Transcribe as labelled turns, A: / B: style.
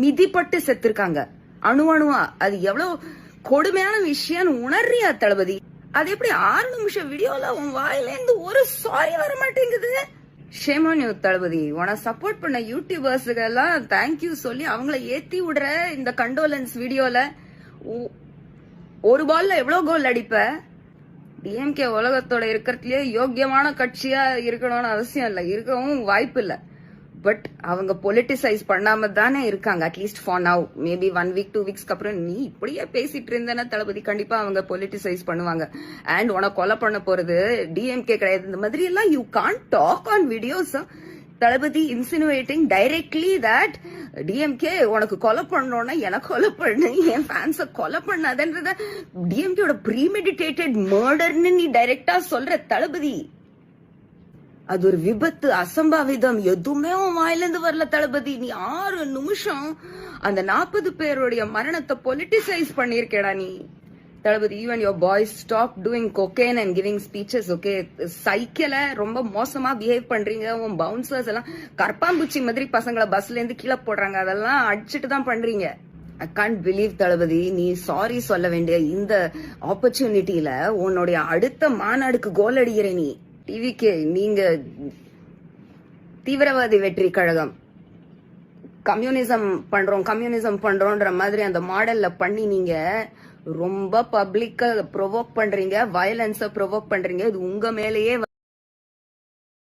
A: மிதிப்பட்டு செத்துருக்காங்க அணு அணுவா. அது எவ்வளவு கொடுமையான விஷயம் உணர்றியா தளபதி? அது எப்படி 6 நிமிஷம் வீடியோல உன் வாயிலேருந்து ஒரு சாரி வர மாட்டேங்குது? ஷேம் ஆன் யூ தளபதி. உன சப்போர்ட் பண்ண யூடியூபர்ஸுக்கு எல்லாம் தேங்க்யூ சொல்லி அவங்கள ஏத்தி விடுற இந்த கண்டோலன்ஸ் வீடியோல ஒரு பால்ல எவ்வளவு கோல் அடிப்ப? டிஎம்கே உலகத்தோட இருக்கிறதுலயே யோக்கியமான கட்சியா இருக்கணும்னு அவசியம் இல்ல, இருக்கவும் வாய்ப்பு இல்ல. பட் அவங்க பொலிட்டிசைஸ் பண்ணாம தானே இருக்காங்க, at least for now. Maybe 1 week 2 வீக்ஸ்க்கு அப்புறம் நீ இப்படியே பேசிட்டு இருந்தேன்னா தளபதி கண்டிப்பா அவங்க பொலிட்டிசைஸ் பண்ணுவாங்க. அண்ட் உனக்கு கொலை பண்ண போறது டிஎம்கே கிடையாது. இந்த மாதிரி எல்லாம் you can't talk on videos. தளபதி இன்சினுவேட்டிங் டைரக்ட்லி தட் டிஎம்கே உனக்கு கொலை பண்ணோம்னா எனக்கு கொலை பண்ணு, என் ஃபேன்ஸ கொலை பண்ணாதன்றத டிஎம்கேயோட ப்ரீமெடிடேட்டட் மர்டர்னு நீ டைரக்டா சொல்ற தளபதி. அது ஒரு விபத்து, அசம்பாவிதம், எதுவுமே உன் வாயிலிருந்து வரல தளபதி. நீ 6 நிமிஷம் அந்த 40 பேருடைய மரணத்தை பொலிட்டிசைஸ் பண்ணிருக்கேடா நீ தளபதி. Even your boys stop doing cocaine and giving speeches. Okay, சைக்கிள ரொம்ப மோசமா பிஹேவ் பண்றீங்க. உன் பவுன்சர்ஸ் எல்லாம் கற்பாம்பூச்சி மாதிரி பசங்களை பஸ்ல இருந்து கீழே போடுறாங்க, அதெல்லாம் அடிச்சுட்டு தான் பண்றீங்க. ஐ கான்ட் பிலீவ் தளபதி, நீ சாரி சொல்ல வேண்டிய இந்த ஆப்பர்ச்சுனிட்டியில உன்னுடைய அடுத்த மாநாடுக்கு கோல் அடிக்கிற நீ. டிவிகே, நீங்க தீவிரவாதி வெற்றி கழகம் கம்யூனிசம் பண்றோம்ன்ற மாதிரி அந்த மாடல்ல பண்ணி நீங்க ரொம்ப பப்ளிக்க ப்ரொவோக் பண்றீங்க, வயலன்ஸ ப்ரொவோக் பண்றீங்க. இது உங்க மேலேயே